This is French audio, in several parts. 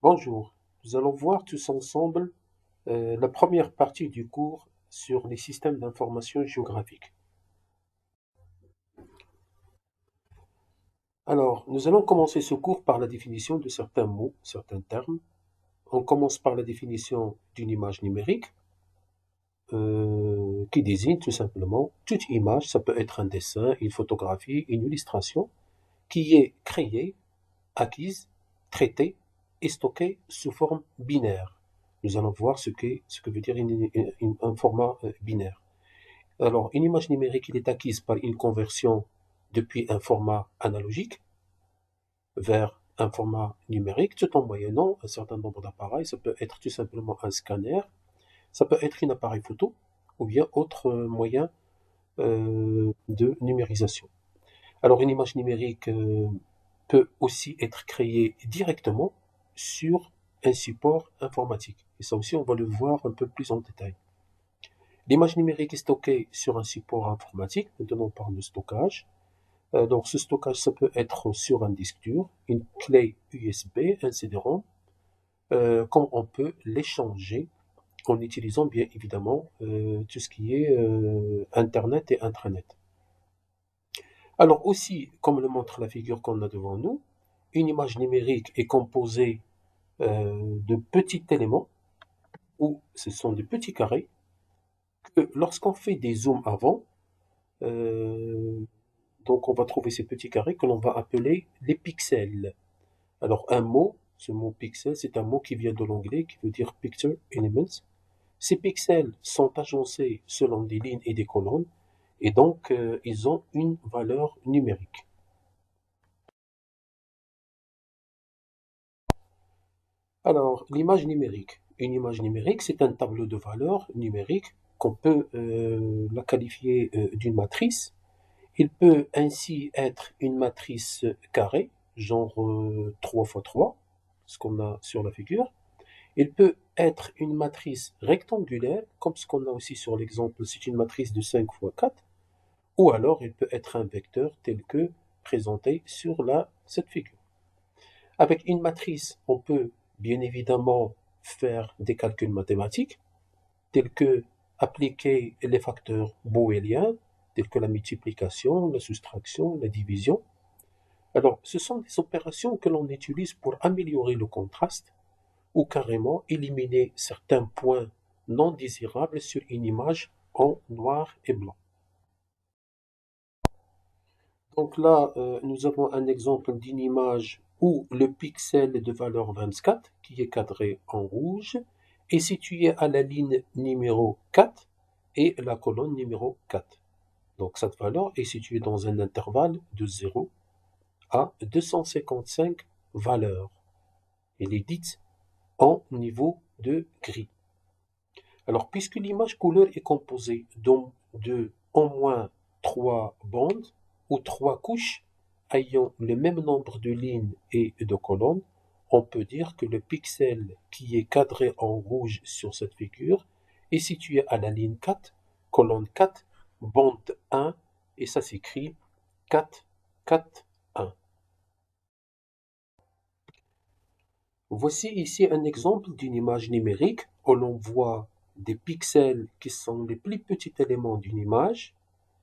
Bonjour, nous allons voir tous ensemble la première partie du cours sur les systèmes d'information géographique. Alors, nous allons commencer ce cours par la définition de certains mots, certains termes. On commence par la définition d'une image numérique qui désigne tout simplement toute image, ça peut être un dessin, une photographie, une illustration, qui est créée, acquise, traitée et stockée sous forme binaire. Nous allons voir ce que veut dire un format binaire. Alors, une image numérique, il est acquise par une conversion depuis un format analogique vers un format numérique, tout en moyennant un certain nombre d'appareils. Ça peut être tout simplement un scanner, ça peut être un appareil photo, ou bien autre moyen de numérisation. Alors, une image numérique peut aussi être créée directement sur un support informatique. Et ça aussi, on va le voir un peu plus en détail. L'image numérique est stockée sur un support informatique. Maintenant, on parle de stockage. Donc, ce stockage, ça peut être sur un disque dur, une clé USB, un CD-ROM, comme on peut l'échanger en utilisant bien évidemment tout ce qui est Internet et intranet. Alors aussi, comme le montre la figure qu'on a devant nous, une image numérique est composée de petits éléments, ou ce sont des petits carrés, que lorsqu'on fait des zooms avant, euh, donc on va trouver ces petits carrés que l'on va appeler les pixels. Alors un mot, ce mot pixel, c'est un mot qui vient de l'anglais qui veut dire picture elements. Ces pixels sont agencés selon des lignes et des colonnes et donc ils ont une valeur numérique. Alors l'image numérique. Une image numérique, c'est un tableau de valeurs numériques qu'on peut la qualifier d'une matrice. Il peut ainsi être une matrice carrée, genre 3 fois 3, ce qu'on a sur la figure. Il peut être une matrice rectangulaire, comme ce qu'on a aussi sur l'exemple, c'est une matrice de 5 fois 4, ou alors il peut être un vecteur tel que présenté sur cette figure. Avec une matrice, on peut bien évidemment faire des calculs mathématiques, tels que appliquer les facteurs booléens, tels que la multiplication, la soustraction, la division. Alors, ce sont des opérations que l'on utilise pour améliorer le contraste ou carrément éliminer certains points non désirables sur une image en noir et blanc. Donc là, nous avons un exemple d'une image où le pixel de valeur 24, qui est cadré en rouge, est situé à la ligne numéro 4 et la colonne numéro 4. Donc cette valeur est située dans un intervalle de 0 à 255 valeurs. Elle est dite en niveau de gris. Alors, puisque l'image couleur est composée de au moins trois bandes ou trois couches ayant le même nombre de lignes et de colonnes, on peut dire que le pixel qui est cadré en rouge sur cette figure est situé à la ligne 4, colonne 4, bande 1, et ça s'écrit 4, 4, 1. Voici ici un exemple d'une image numérique où l'on voit des pixels qui sont les plus petits éléments d'une image.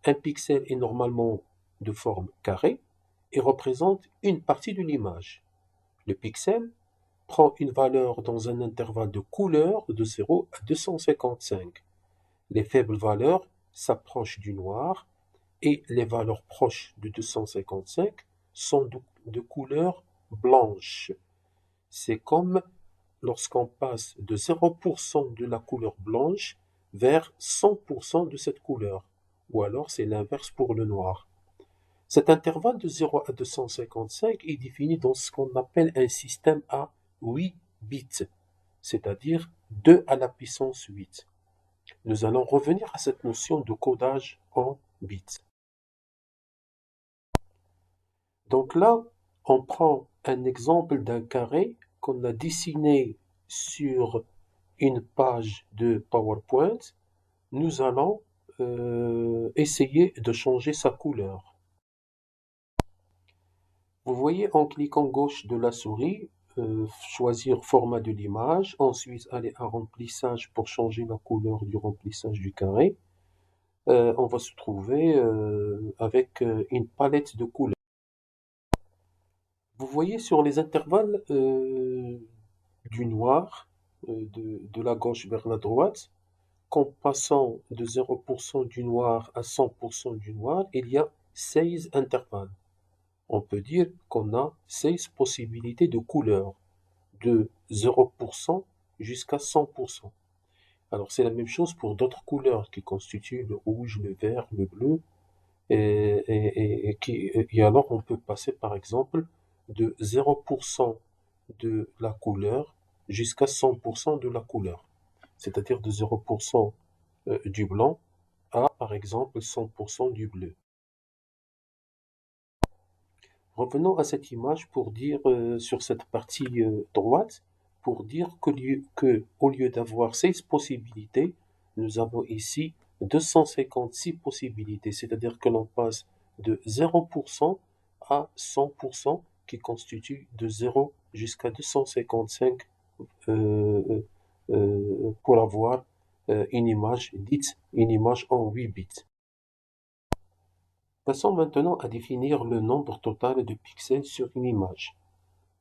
Un pixel est normalement de forme carrée et représente une partie de l'image. Le pixel prend une valeur dans un intervalle de couleur de 0 à 255. Les faibles valeurs s'approchent du noir et les valeurs proches de 255 sont de couleur blanche. C'est comme lorsqu'on passe de 0% de la couleur blanche vers 100% de cette couleur, ou alors c'est l'inverse pour le noir. Cet intervalle de 0 à 255 est défini dans ce qu'on appelle un système à 8 bits, c'est-à-dire 2 à la puissance 8. Nous allons revenir à cette notion de codage en bits. Donc là, on prend un exemple d'un carré qu'on a dessiné sur une page de PowerPoint. Nous allons essayer de changer sa couleur. Vous voyez en cliquant gauche de la souris, choisir format de l'image, ensuite aller à remplissage pour changer la couleur du remplissage du carré. On va se trouver avec une palette de couleurs. Vous voyez sur les intervalles du noir, de la gauche vers la droite, qu'en passant de 0% du noir à 100% du noir, il y a 16 intervalles. On peut dire qu'on a 16 possibilités de couleurs, de 0% jusqu'à 100%. Alors c'est la même chose pour d'autres couleurs qui constituent le rouge, le vert, le bleu, et alors on peut passer par exemple de 0% de la couleur jusqu'à 100% de la couleur, c'est-à-dire de 0% du blanc à par exemple 100% du bleu. Revenons à cette image pour dire sur cette partie droite, pour dire que au lieu d'avoir 16 possibilités, nous avons ici 256 possibilités, c'est-à-dire que l'on passe de 0% à 100%, qui constitue de 0 jusqu'à 255 pour avoir une image dite une image en 8 bits. Passons maintenant à définir le nombre total de pixels sur une image.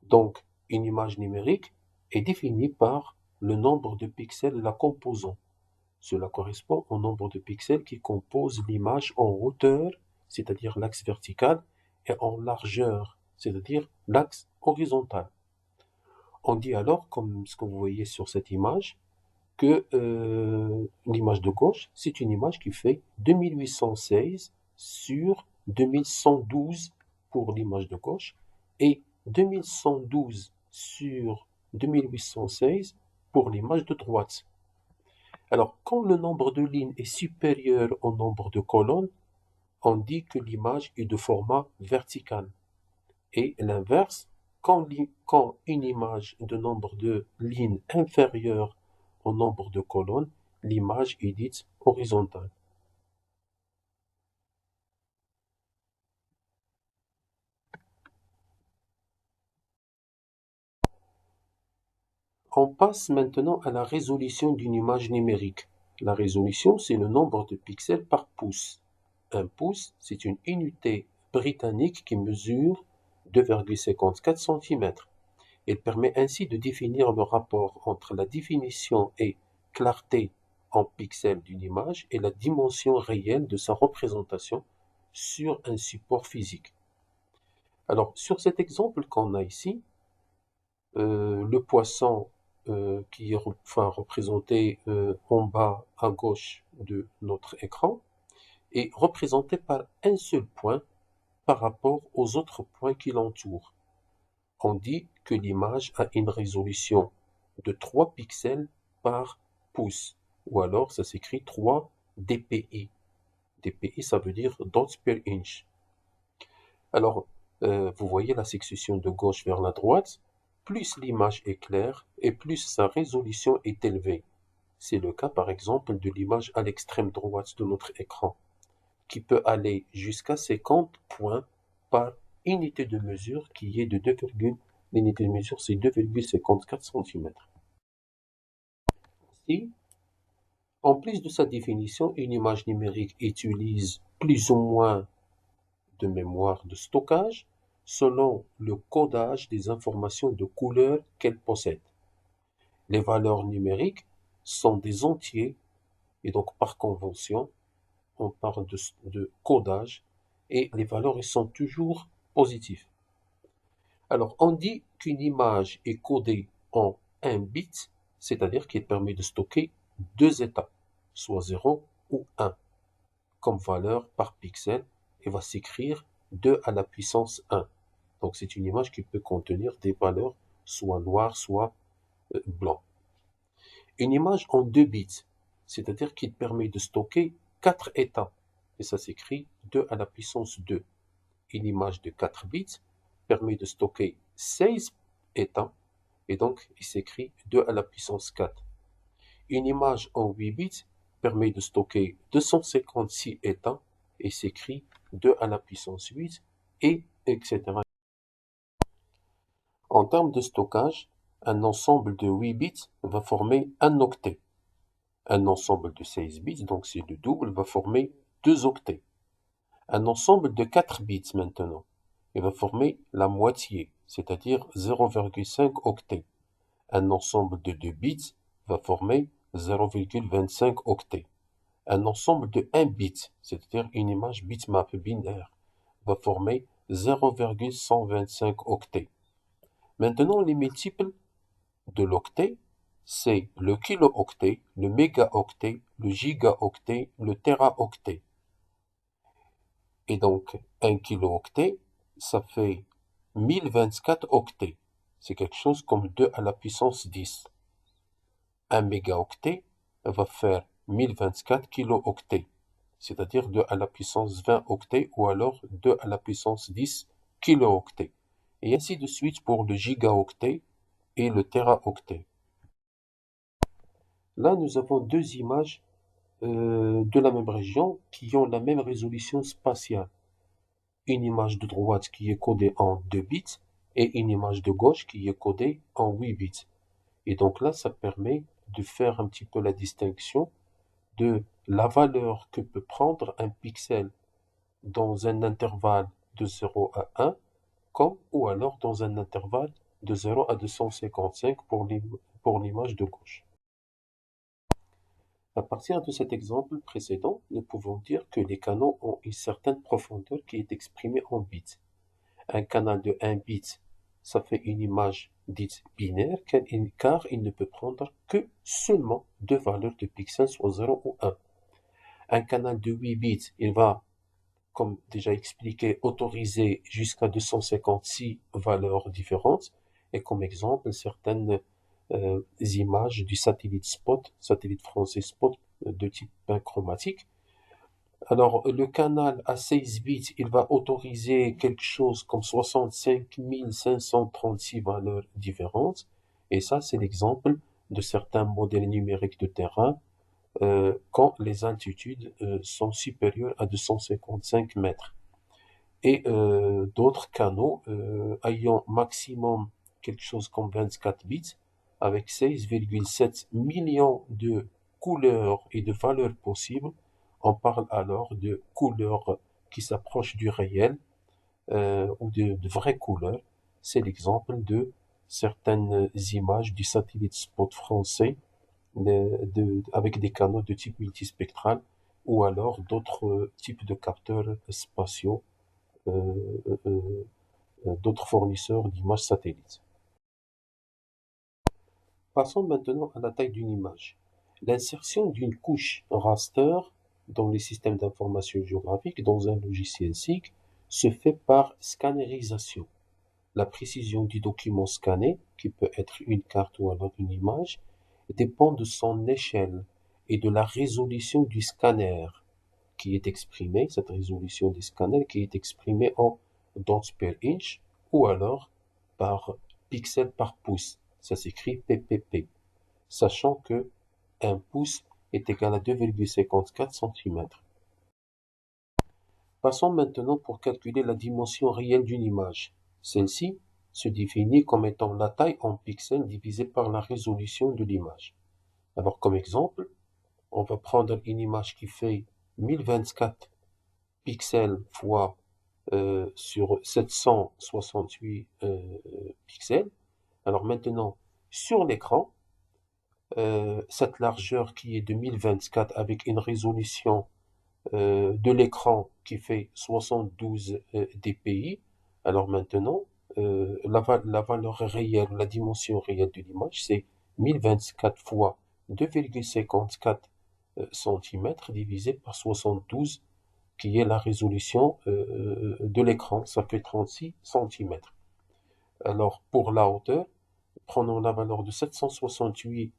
Donc, une image numérique est définie par le nombre de pixels la composant. Cela correspond au nombre de pixels qui composent l'image en hauteur, c'est-à-dire l'axe vertical, et en largeur, c'est-à-dire l'axe horizontal. On dit alors, comme ce que vous voyez sur cette image, que l'image de gauche, c'est une image qui fait 2816 sur 2112 pour l'image de gauche et 2112 sur 2816 pour l'image de droite. Alors, quand le nombre de lignes est supérieur au nombre de colonnes, on dit que l'image est de format vertical. Et l'inverse, quand une image de nombre de lignes inférieur au nombre de colonnes, l'image est dite horizontale. On passe maintenant à la résolution d'une image numérique. La résolution, c'est le nombre de pixels par pouce. Un pouce, c'est une unité britannique qui mesure 2,54 cm. Elle permet ainsi de définir le rapport entre la définition et clarté en pixels d'une image et la dimension réelle de sa représentation sur un support physique. Alors, sur cet exemple qu'on a ici, le poisson qui est représenté en bas à gauche de notre écran est représenté par un seul point par rapport aux autres points qui l'entourent. On dit que l'image a une résolution de 3 pixels par pouce, ou alors ça s'écrit 3 dpi. dpi, ça veut dire dots per inch. Alors, vous voyez la succession de gauche vers la droite, plus l'image est claire et plus sa résolution est élevée. C'est le cas par exemple de l'image à l'extrême droite de notre écran, qui peut aller jusqu'à 50 points par unité de mesure qui est de 2, l'unité de mesure c'est 2,54 cm. Ainsi, en plus de sa définition, une image numérique utilise plus ou moins de mémoire de stockage selon le codage des informations de couleur qu'elle possède. Les valeurs numériques sont des entiers et donc par convention, on parle de codage et les valeurs sont toujours positives. Alors, on dit qu'une image est codée en 1 bit, c'est-à-dire qu'elle permet de stocker 2 états, soit 0 ou 1, comme valeur par pixel, et va s'écrire 2 à la puissance 1. Donc, c'est une image qui peut contenir des valeurs soit noires, soit blanc. Une image en 2 bits, c'est-à-dire qu'il permet de stocker 4 états, et ça s'écrit 2 à la puissance 2. Une image de 4 bits permet de stocker 16 états, et donc il s'écrit 2 à la puissance 4. Une image en 8 bits permet de stocker 256 états, et s'écrit 2 à la puissance 8, et etc. En termes de stockage, un ensemble de 8 bits va former un octet. Un ensemble de 16 bits, donc c'est le double, va former 2 octets. Un ensemble de 4 bits maintenant, il va former la moitié, c'est-à-dire 0,5 octets. Un ensemble de 2 bits va former 0,25 octets. Un ensemble de 1 bit, c'est-à-dire une image bitmap binaire, va former 0,125 octets. Maintenant, les multiples de l'octet, c'est le kilo-octet, le mégaoctet, le gigaoctet, le téraoctet. Et donc, un kilo-octet, ça fait 1024 octets. C'est quelque chose comme 2 à la puissance 10. Un mégaoctet va faire 1024 kilo-octets, c'est-à-dire 2 à la puissance 20 octets ou alors 2 à la puissance 10 kilo-octets. Et ainsi de suite pour le gigaoctet et le téraoctet. Là, nous avons deux images de la même région qui ont la même résolution spatiale. Une image de droite qui est codée en 2 bits et une image de gauche qui est codée en 8 bits. Et donc là, ça permet de faire un petit peu la distinction de la valeur que peut prendre un pixel dans un intervalle de 0 à 1, comme ou alors dans un intervalle de 0 à 255 pour l'image de gauche. À partir de cet exemple précédent, nous pouvons dire que les canaux ont une certaine profondeur qui est exprimée en bits. Un canal de 1 bit, ça fait une image dite binaire, car il ne peut prendre que seulement deux valeurs de pixels, soit 0 ou 1. Un canal de 8 bits, il va, comme déjà expliqué, autoriser jusqu'à 256 valeurs différentes. Et comme exemple, certaines images du satellite français Spot de type chromatique. Alors, le canal à 16 bits, il va autoriser quelque chose comme 65 536 valeurs différentes. Et ça, c'est l'exemple de certains modèles numériques de terrain quand les altitudes sont supérieures à 255 mètres. Et d'autres canaux ayant maximum quelque chose comme 24 bits avec 16,7 millions de couleurs et de valeurs possibles. On parle alors de couleurs qui s'approchent du réel ou de vraies couleurs. C'est l'exemple de certaines images du satellite Spot français avec des canaux de type multispectral ou alors d'autres types de capteurs spatiaux, d'autres fournisseurs d'images satellites. Passons maintenant à la taille d'une image. L'insertion d'une couche raster dans les systèmes d'information géographique dans un logiciel SIG se fait par scannerisation. La précision du document scanné, qui peut être une carte ou alors une image, dépend de son échelle et de la résolution du scanner qui est exprimée, cette résolution des scanners qui est exprimée en dots per inch ou alors par pixels par pouce. Ça s'écrit PPP, sachant que un pouce est égal à 2,54 cm. Passons maintenant pour calculer la dimension réelle d'une image. Celle-ci se définit comme étant la taille en pixels divisée par la résolution de l'image. Alors comme exemple, on va prendre une image qui fait 1024 pixels fois sur 768 pixels. Alors maintenant, sur l'écran, cette largeur qui est de 1024 avec une résolution de l'écran qui fait 72 dpi. Alors maintenant, la valeur réelle, la dimension réelle de l'image, c'est 1024 fois 2,54 cm divisé par 72, qui est la résolution de l'écran. Ça fait 36 cm. Alors pour la hauteur, prenons la valeur de 768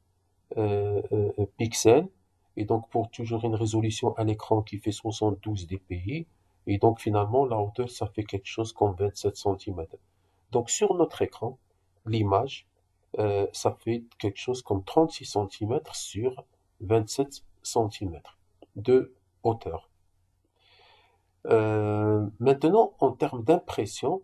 pixels, et donc pour toujours une résolution à l'écran qui fait 72 dpi, et donc finalement la hauteur ça fait quelque chose comme 27 cm. Donc sur notre écran, l'image, ça fait quelque chose comme 36 cm sur 27 cm de hauteur. Maintenant, en termes d'impression,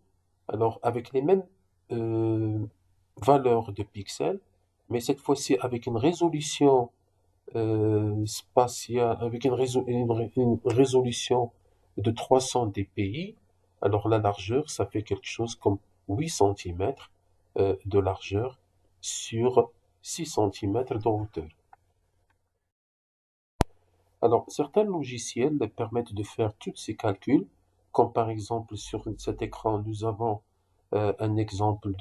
alors avec les mêmes valeur de pixels, mais cette fois-ci avec une résolution spatiale, avec une résolution de 300 dpi. Alors la largeur, ça fait quelque chose comme 8 centimètres de largeur sur 6 centimètres de hauteur. Alors, certains logiciels permettent de faire tous ces calculs, comme par exemple sur cet écran, nous avons un exemple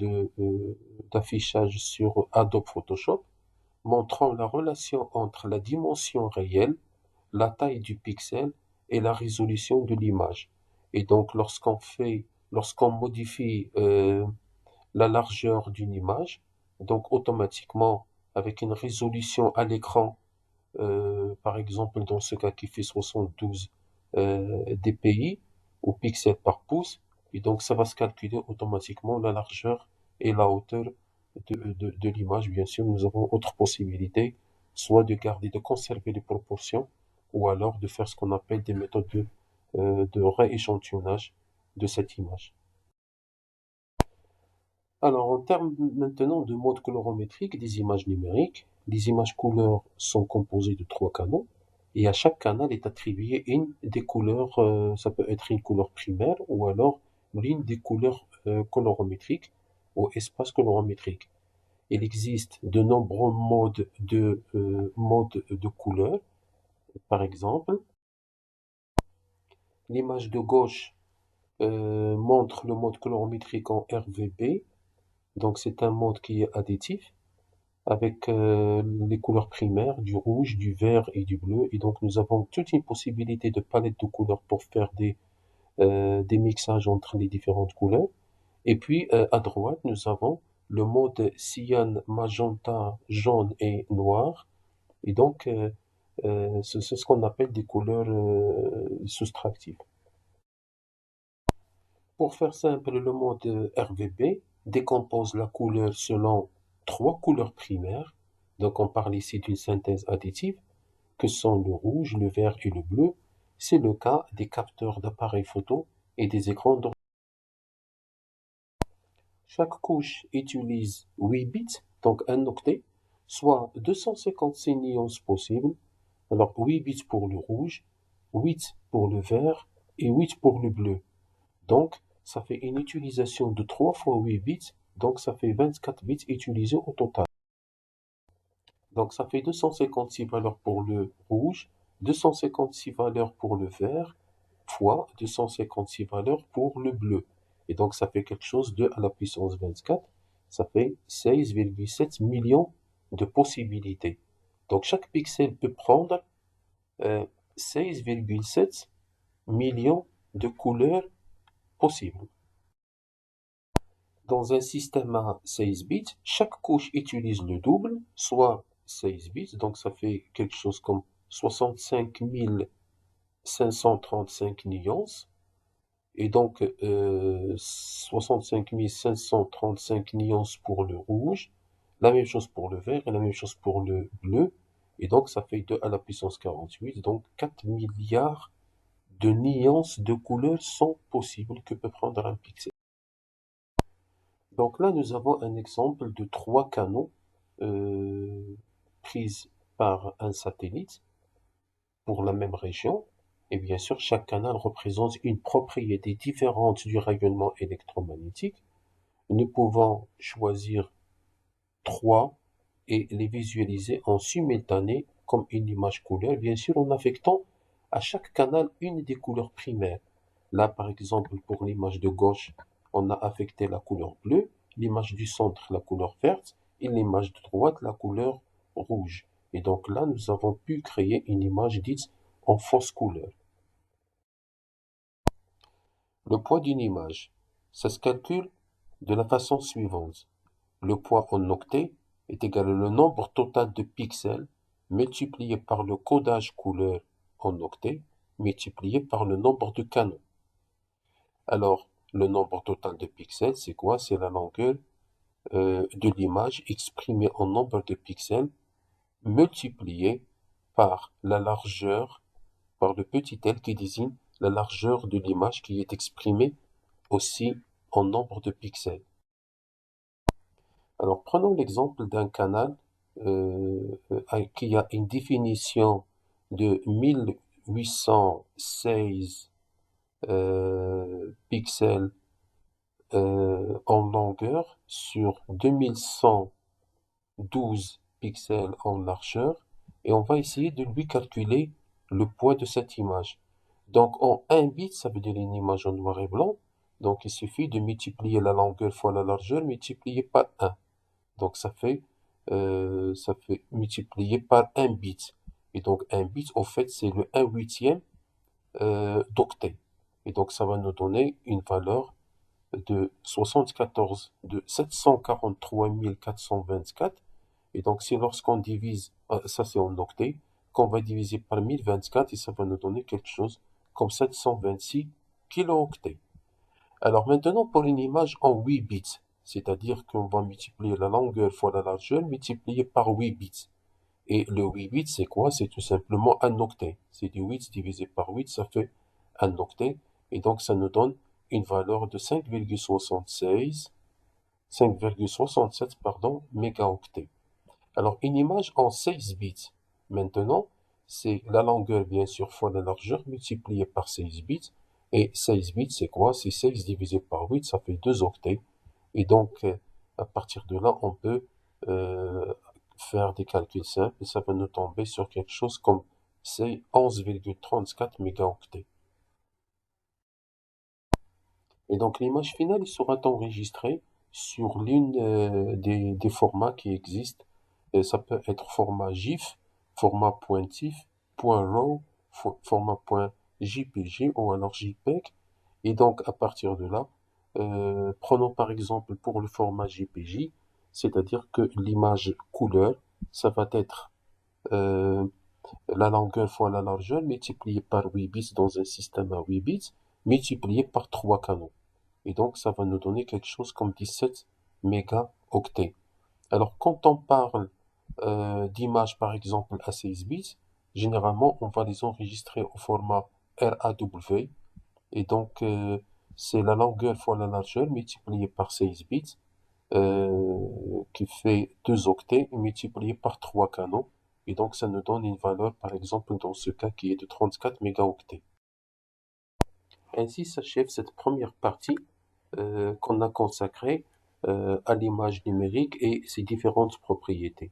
d'affichage sur Adobe Photoshop montrant la relation entre la dimension réelle, la taille du pixel et la résolution de l'image. Et donc, lorsqu'on modifie la largeur d'une image, donc automatiquement, avec une résolution à l'écran par exemple dans ce cas qui fait 72 dpi ou pixels par pouce, et donc ça va se calculer automatiquement la largeur et la hauteur de l'image. Bien sûr, nous avons autre possibilité, soit de garder, de conserver les proportions, ou alors de faire ce qu'on appelle des méthodes de rééchantillonnage de cette image. Alors, en termes maintenant de mode colorométrique des images numériques, les images couleurs sont composées de 3 canaux et à chaque canal est attribué une des couleurs, ça peut être une couleur primaire ou alors l'une des couleurs colorométriques ou espaces colorométriques. Il existe de nombreux modes de couleurs. Par exemple, l'image de gauche montre le mode colorométrique en RGB, donc c'est un mode qui est additif, avec les couleurs primaires, du rouge, du vert et du bleu. Et donc nous avons toute une possibilité de palette de couleurs pour faire des mixages entre les différentes couleurs. Et puis à droite, nous avons le mode cyan, magenta, jaune et noir. Et donc c'est ce qu'on appelle des couleurs soustractives. Pour faire simple, le mode RGB décompose la couleur selon 3 couleurs primaires. Donc on parle ici d'une synthèse additive, que sont le rouge, le vert et le bleu. C'est le cas des capteurs d'appareils photo et des écrans d'ordinateur. Chaque couche utilise 8 bits, donc un octet, soit 256 nuances possibles. Alors 8 bits pour le rouge, 8 pour le vert et 8 pour le bleu. Donc, ça fait une utilisation de 3 fois 8 bits, donc ça fait 24 bits utilisés au total. Donc ça fait 256 valeurs pour le rouge, 256 valeurs pour le vert, fois 256 valeurs pour le bleu. Et donc ça fait quelque chose de à la puissance 24, ça fait 16,7 millions de possibilités. Donc chaque pixel peut prendre 16,7 millions de couleurs possibles. Dans un système à 16 bits, chaque couche utilise le double, soit 16 bits, donc ça fait quelque chose comme 65 535 nuances. Et donc 65 535 nuances pour le rouge, la même chose pour le vert et la même chose pour le bleu. Et donc ça fait 2 à la puissance 48, donc 4 milliards de nuances de couleurs sont possibles que peut prendre un pixel. Donc là, nous avons un exemple de 3 canaux pris par un satellite pour la même région. Et bien sûr, chaque canal représente une propriété différente du rayonnement électromagnétique. Nous pouvons choisir 3 et les visualiser en simultané comme une image couleur, bien sûr en affectant à chaque canal une des couleurs primaires. Là, par exemple, pour l'image de gauche, on a affecté la couleur bleue, l'image du centre, la couleur verte, et l'image de droite, la couleur rouge. Et donc là, nous avons pu créer une image dite en fausse couleur. Le poids d'une image, ça se calcule de la façon suivante. Le poids en octets est égal au nombre total de pixels multiplié par le codage couleur en octets multiplié par le nombre de canaux. Alors, le nombre total de pixels, c'est quoi? C'est la longueur de l'image exprimée en nombre de pixels multiplié par la largeur, par le petit l qui désigne la largeur de l'image qui est exprimée aussi en nombre de pixels. Alors, prenons l'exemple d'un canal qui a une définition de 1816 pixels en longueur sur 2112 pixels en largeur, et on va essayer de lui calculer le poids de cette image. Donc en 1 bit, ça veut dire une image en noir et blanc, donc il suffit de multiplier la longueur fois la largeur multiplié par 1. Donc ça fait multiplié par 1 bit. Et donc 1 bit, au fait, c'est le 1 huitième d'octet. Et donc ça va nous donner une valeur de 74, de 743 424. Et donc si lorsqu'on divise, ça c'est en octet, qu'on va diviser par 1024, et ça va nous donner quelque chose comme 726 kilooctets. Alors maintenant pour une image en 8 bits, c'est-à-dire qu'on va multiplier la longueur fois la largeur multiplié par 8 bits. Et le 8 bits, c'est quoi? C'est tout simplement un octet. C'est du 8 divisé par 8, ça fait un octet. Et donc, ça nous donne une valeur de 5,67, pardon, mégaoctets. Alors, une image en 16 bits. Maintenant, c'est la longueur, bien sûr, fois la largeur multipliée par 16 bits. Et 16 bits, c'est quoi? C'est 16 divisé par 8, ça fait 2 octets. Et donc, à partir de là, on peut faire des calculs simples et ça va nous tomber sur quelque chose comme c'est 11,34 mégaoctets. Et donc l'image finale il sera enregistrée sur l'une des formats qui existent. Et ça peut être format GIF, format pointif, .raw, format .jpg ou alors JPEG. Et donc à partir de là, prenons par exemple pour le format JPG, c'est-à-dire que l'image couleur, ça va être euh, la longueur fois la largeur multiplié par 8 bits dans un système à 8 bits, multiplié par 3 canaux. Et donc, ça va nous donner quelque chose comme 17 mégaoctets. Alors, quand on parle d'images, par exemple, à 16 bits, généralement, on va les enregistrer au format RAW. Et donc, c'est la longueur fois la largeur multipliée par 16 bits, qui fait 2 octets multiplié par 3 canaux. Et donc, ça nous donne une valeur, par exemple, dans ce cas, qui est de 34 mégaoctets. Ainsi s'achève cette première partie qu'on a consacrée à l'image numérique et ses différentes propriétés.